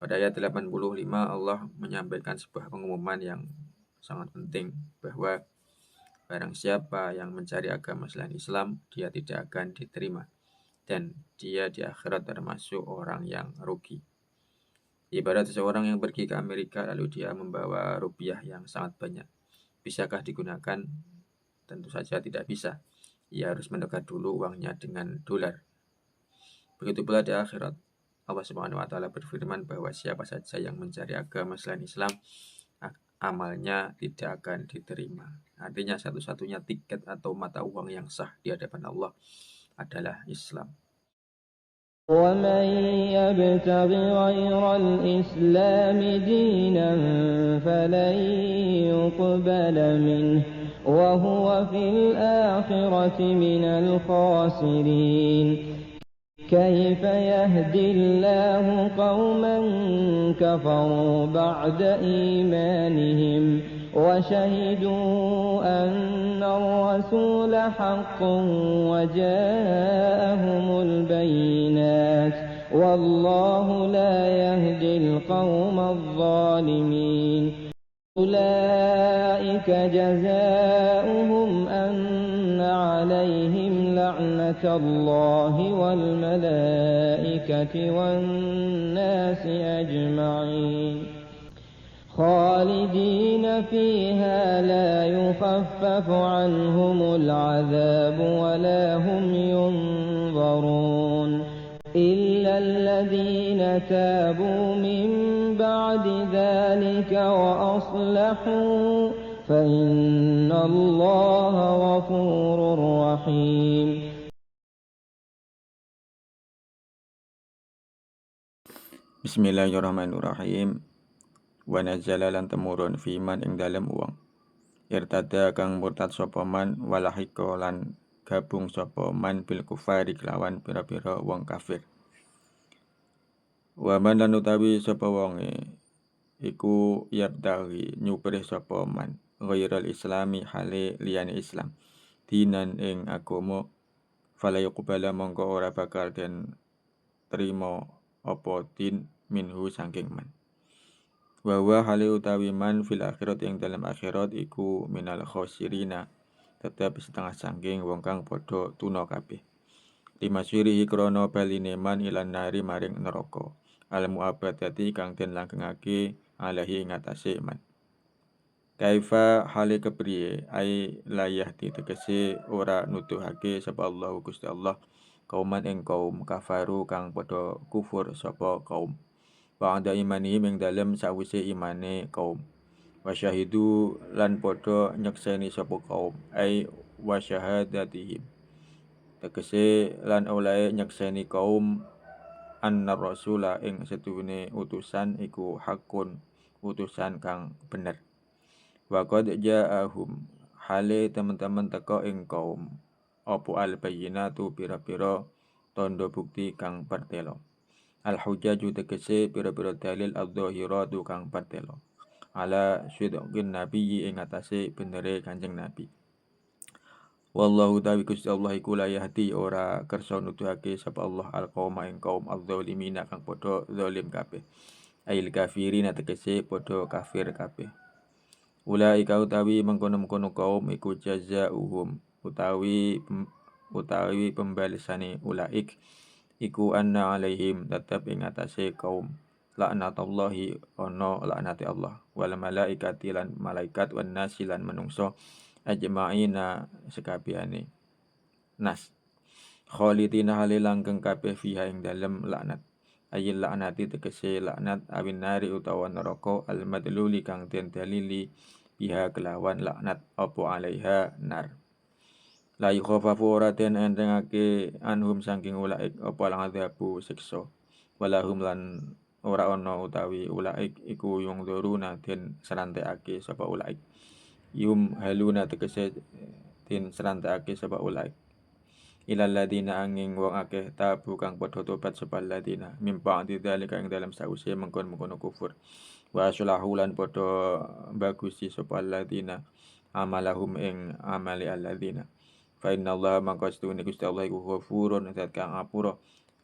Pada ayat 85 Allah menyampaikan sebuah pengumuman yang sangat penting bahwa barang siapa yang mencari agama selain Islam, dia tidak akan diterima dan dia di akhirat termasuk orang yang rugi. Ibarat seseorang yang pergi ke Amerika lalu dia membawa rupiah yang sangat banyak. Bisakah digunakan? Tentu saja tidak bisa. Ia harus menukar dulu uangnya dengan dolar. Begitu pula di akhirat. Allah Subhanahu wa taala berfirman bahwa siapa saja yang mencari agama selain Islam, amalnya tidak akan diterima. Artinya satu-satunya tiket atau mata uang yang sah di hadapan Allah adalah Islam. ومن يبتغ غير الإسلام دينا فلن يقبل منه وهو في الآخرة من الخاسرين كيف يهدي الله قوما كفروا بعد إيمانهم وشهدوا أن الرسول حق وجاءهم البينات والله لا يهدي القوم الظالمين أولئك جزاؤهم أن عليهم لعنة الله والملائكة والناس أجمعين خالدين فيها لا يخفف عنهم العذاب ولا هم ينظرون إلا الذين تابوا من بعد ذلك وأصلحوا فإن الله غفور رحيم. Bismillahirrahmanirrahim. Wa nazala lan temurun fiman ing dalem uang. Irtada kang murtad sapa man walahika lan gabung sapa man bil kufari kelawan pira-pira wong kafir. Wa man lan utawi sapa wonge iku yabdaghi nyuprih sapa man ghairal islami hale liyane Islam dinan ing agama fala yuqbala mongko ora bakal den trima apa din minhu saking man. Wa huwa hale utawi man fil akhirat yang dalam akhirat iku minal khosirina tetep setengah saking wong kang padha tuna kabeh. Lima syirihi krono baline man ilan nari maring neraka. Al muabadati kang den langgengake alahi ngatasé man. Kaifa hale kepriye ai layah ditegese ora nuduhake sapa Allah Gusti Allah kauman ing kaum kafaru kang padha kufur sapa kaum. Ba'da imani ing dalem sawise imane kaum. Wa syahidu lan padha nyekseni sapa kaum ai wa syahadatihim. Tegese lan oleh nyekseni kaum anna rasula ing setuhune utusan iku hakun utusan kang bener. Wa qad ja'ahum hale teman-teman teko ing kaum apa al bayyinatu pira-pira tondo bukti kang pertelo. Al hujjaju tegese pira-pira dalil adh-dhahiratu kang pertelo. Ala syidqin nabiyyi ing atase benere Kanjeng Nabi. Wallahu ta'ala Gusti Allah iku la yahdi ora kersa nuduhake sapa Allah al-qauma ing kaum adz-dzalimina kang padha zalim kabeh. Ail kafirin tegese padha kafir kabeh. Ulaika utawi mengkono-mengkono kaum iku jazaa'uhum utawi pembalasan ulaik iku anna alaihim tetep ing atase kaum laknatullahi ana laknati Allah wal malaikati lan malaikat wan nasi lan manungsa ajma'ina sekabehane nas khalidina hale langgeng kabeh fiha ing dalem laknat ayil laknati tegese laknat awin nari utawa neraka al madluli kang den dalili biha kelawan laknat apa alaiha nar la yukhafafu ora den entengake anhum saking ulaik apa al'adzabu siksa walahum lan ora ana utawi ulaik iku yung duruna den serantekake sapa ulaik yum haluna tegese den serantekake sapa ulaik ilal ladina angin wong akeh tabu kang padha tobat sapa ladina mimpa dzalika ing dalam sause mengkon-mengkono kufur wa aslahu lan padha bagusi sapa ladina amalahum ing amali alladina fa innallaha mangko stune Gusti Allah iku ghafurun zat kang ngapura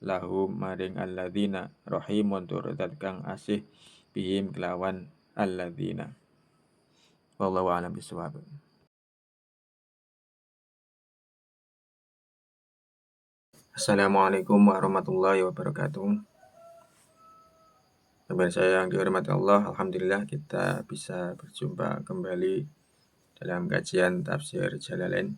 lahum maring alladzina rahimun tur zat kang asih bihim kelawan alladzina. Wallahu a'lam bishawab. Assalamualaikum warahmatullahi wabarakatuh. Pemirsa yang dihormati Allah, alhamdulillah kita bisa berjumpa kembali dalam kajian tafsir Jalalain.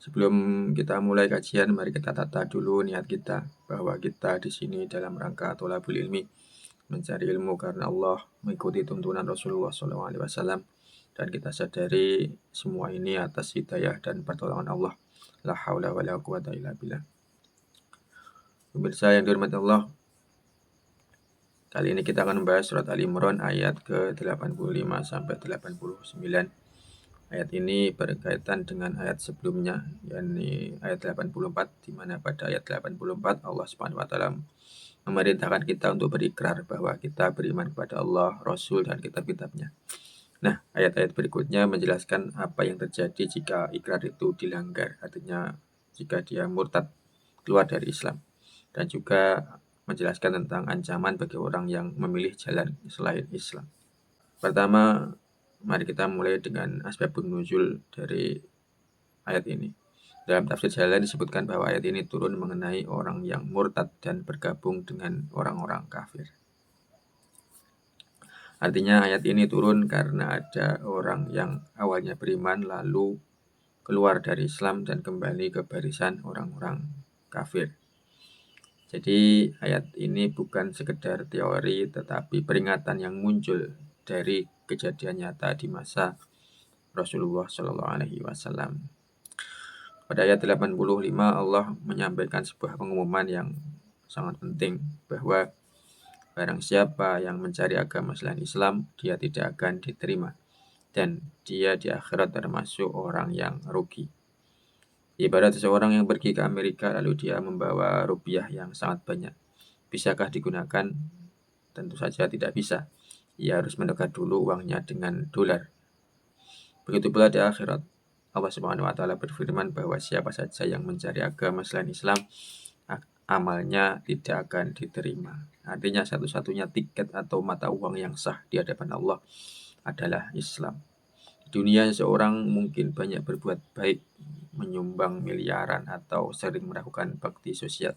Sebelum kita mulai kajian, mari kita tata dulu niat kita bahwa kita di sini dalam rangka thalabul ilmi, mencari ilmu karena Allah, mengikuti tuntunan Rasulullah SAW, dan kita sadari semua ini atas hidayah dan pertolongan Allah. La haula wa la quwata illa billah. Pemirsa yang dihormati Allah, kali ini kita akan membahas surat Ali Imran ayat ke-85 sampai 89. Ayat ini berkaitan dengan ayat sebelumnya, yakni ayat 84, di mana pada ayat 84 Allah Subhanahu wa taala memerintahkan kita untuk berikrar bahwa kita beriman kepada Allah, Rasul, dan kitab-kitabnya. Nah, ayat-ayat berikutnya menjelaskan apa yang terjadi jika ikrar itu dilanggar, artinya jika dia murtad, keluar dari Islam, dan juga menjelaskan tentang ancaman bagi orang yang memilih jalan selain Islam. Pertama, mari kita mulai dengan asbabun nuzul dari ayat ini. Dalam tafsir Jalalain disebutkan bahwa ayat ini turun mengenai orang yang murtad dan bergabung dengan orang-orang kafir. Artinya ayat ini turun karena ada orang yang awalnya beriman lalu keluar dari Islam dan kembali ke barisan orang-orang kafir. Jadi ayat ini bukan sekedar teori tetapi peringatan yang muncul dari kejadian nyata di masa Rasulullah SAW. Pada ayat 85 Allah menyampaikan sebuah pengumuman yang sangat penting bahwa barang siapa yang mencari agama selain Islam, dia tidak akan diterima dan dia di akhirat termasuk orang yang rugi. Ibarat seseorang yang pergi ke Amerika lalu dia membawa rupiah yang sangat banyak. Bisakah digunakan? Tentu saja tidak bisa. Ia harus menukar dulu uangnya dengan dolar. Begitu pula di akhirat. Allah Subhanahu wa taala berfirman bahwa siapa saja yang mencari agama selain Islam, amalnya tidak akan diterima. Artinya satu-satunya tiket atau mata uang yang sah di hadapan Allah adalah Islam. Di dunia seorang mungkin banyak berbuat baik, menyumbang miliaran atau sering melakukan bakti sosial.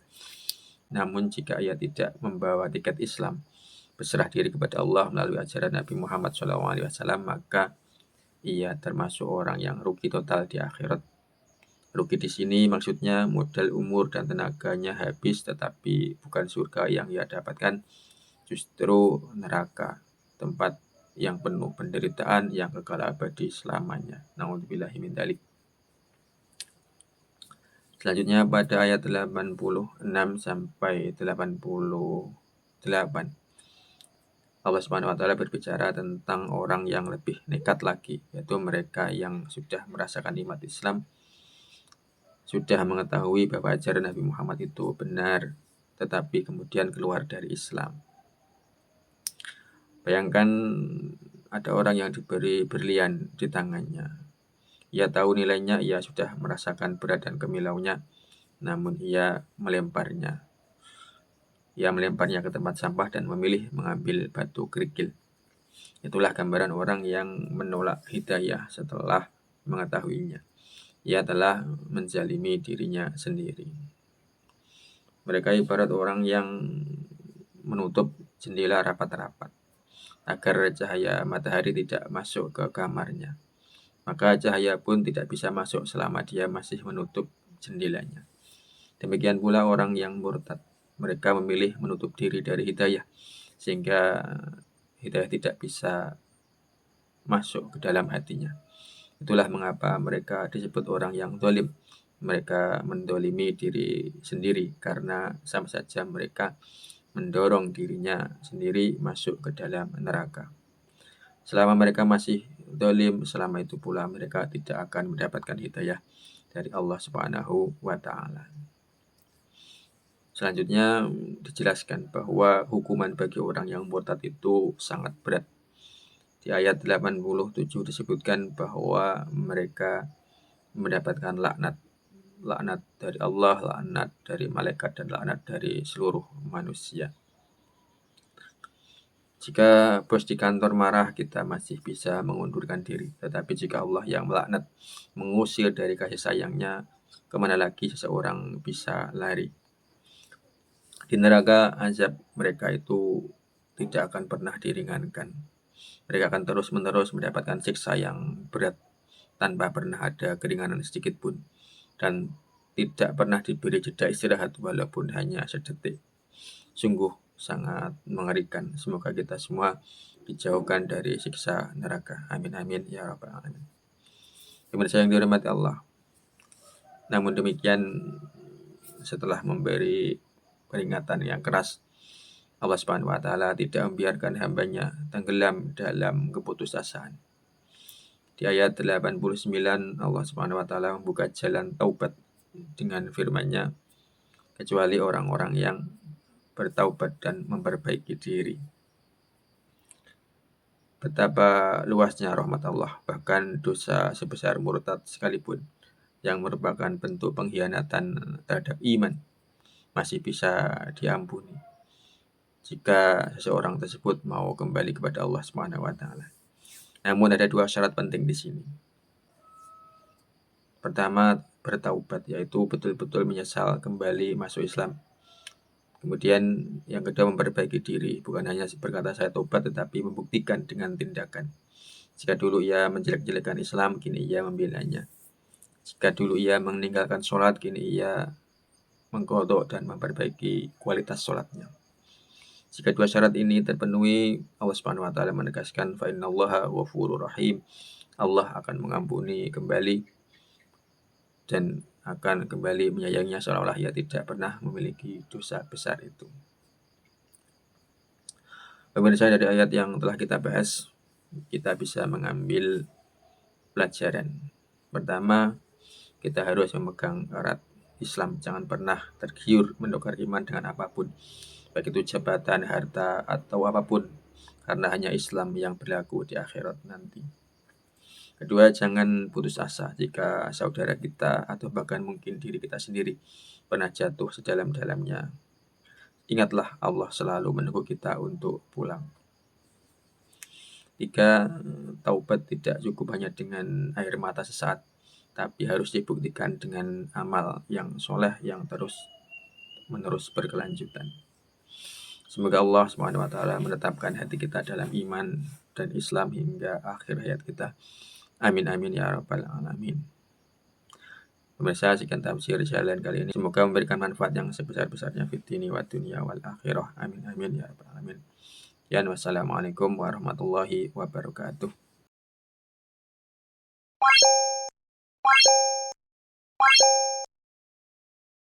Namun jika ia tidak membawa tiket Islam, berserah diri kepada Allah melalui ajaran Nabi Muhammad SAW, maka ia termasuk orang yang rugi total di akhirat. Rugi di sini maksudnya modal umur dan tenaganya habis, tetapi bukan surga yang ia dapatkan, justru neraka, tempat yang penuh penderitaan yang kekal abadi selamanya. Na'udzubillahi min dzalik. Selanjutnya pada ayat 86 sampai 88. Allah Subhanahu wa taala berbicara tentang orang yang lebih nekat lagi, yaitu mereka yang sudah merasakan nikmat Islam, sudah mengetahui bahwa ajaran Nabi Muhammad itu benar, tetapi kemudian keluar dari Islam. Bayangkan ada orang yang diberi berlian di tangannya. Ia tahu nilainya, ia sudah merasakan berat dan kemilaunya, namun ia melemparnya. Ia melemparnya ke tempat sampah dan memilih mengambil batu kerikil. Itulah gambaran orang yang menolak hidayah setelah mengetahuinya. Ia telah menzalimi dirinya sendiri. Mereka ibarat orang yang menutup jendela rapat-rapat agar cahaya matahari tidak masuk ke kamarnya. Maka cahaya pun tidak bisa masuk selama dia masih menutup jendelanya. Demikian pula orang yang murtad. Mereka memilih menutup diri dari hidayah, sehingga hidayah tidak bisa masuk ke dalam hatinya. Itulah mengapa mereka disebut orang yang zalim. Mereka mendolimi diri sendiri karena sama saja mereka mendorong dirinya sendiri masuk ke dalam neraka. Selama mereka masih zalim, selama itu pula mereka tidak akan mendapatkan hidayah dari Allah Subhanahu wa taala. Selanjutnya dijelaskan bahwa hukuman bagi orang yang murtad itu sangat berat. Di ayat 87 disebutkan bahwa mereka mendapatkan laknat laknat dari Allah, laknat dari malaikat, dan laknat dari seluruh manusia. Jika bos di kantor marah, kita masih bisa mengundurkan diri. Tetapi jika Allah yang melaknat, mengusir dari kasih sayangnya, kemana lagi seseorang bisa lari? Di neraka, azab mereka itu tidak akan pernah diringankan. Mereka akan terus-menerus mendapatkan siksa yang berat tanpa pernah ada keringanan sedikit pun. Dan tidak pernah diberi jeda istirahat walaupun hanya sedetik. Sungguh sangat mengerikan. Semoga kita semua dijauhkan dari siksa neraka. Amin amin ya rabbal alamin. Pemirsa yang dihormati Allah. Namun demikian, setelah memberi peringatan yang keras, Allah Subhanahu wa taala tidak membiarkan hambanya tenggelam dalam keputusasaan. Di ayat 89 Allah Subhanahu wa taala membuka jalan taubat dengan firman-Nya, kecuali orang-orang yang bertaubat dan memperbaiki diri. Betapa luasnya rahmat Allah, bahkan dosa sebesar murtad sekalipun yang merupakan bentuk pengkhianatan terhadap iman masih bisa diampuni jika seseorang tersebut mau kembali kepada Allah Subhanahu wa taala. Namun ada dua syarat penting di sini. Pertama, bertaubat, yaitu betul-betul menyesal kembali masuk Islam. Kemudian yang kedua, memperbaiki diri, bukan hanya berkata saya tobat, tetapi membuktikan dengan tindakan. Jika dulu ia menjelek-jelekan Islam, kini ia membelanya. Jika dulu ia meninggalkan sholat, kini ia mengkodok dan memperbaiki kualitas sholatnya. Jika dua syarat ini terpenuhi, Allah Subhanahu wa taala menegaskan fa innallaha ghafurur rahim. Allah akan mengampuni kembali dan akan kembali menyayanginya seolah-olah ia tidak pernah memiliki dosa besar itu. Pemirsa, dari ayat yang telah kita bahas, kita bisa mengambil pelajaran. Pertama, kita harus memegang erat Islam. Jangan pernah tergiur menukar iman dengan apapun, baik itu jabatan, harta, atau apapun, karena hanya Islam yang berlaku di akhirat nanti. Kedua, jangan putus asa jika saudara kita atau bahkan mungkin diri kita sendiri pernah jatuh sedalam-dalamnya. Ingatlah, Allah selalu menunggu kita untuk pulang. Tiga, taubat tidak cukup hanya dengan air mata sesaat, tapi harus dibuktikan dengan amal yang soleh yang terus-menerus berkelanjutan. Semoga Allah SWT menetapkan hati kita dalam iman dan Islam hingga akhir hayat kita. Amin amin ya rabbal alamin. Pemirsa, sekian tafsir jalan kali ini. Semoga memberikan manfaat yang sebesar-besarnya fid dini wa dunya wal akhirah. Amin amin ya rabbal alamin. Ya, wassalamualaikum warahmatullahi wabarakatuh.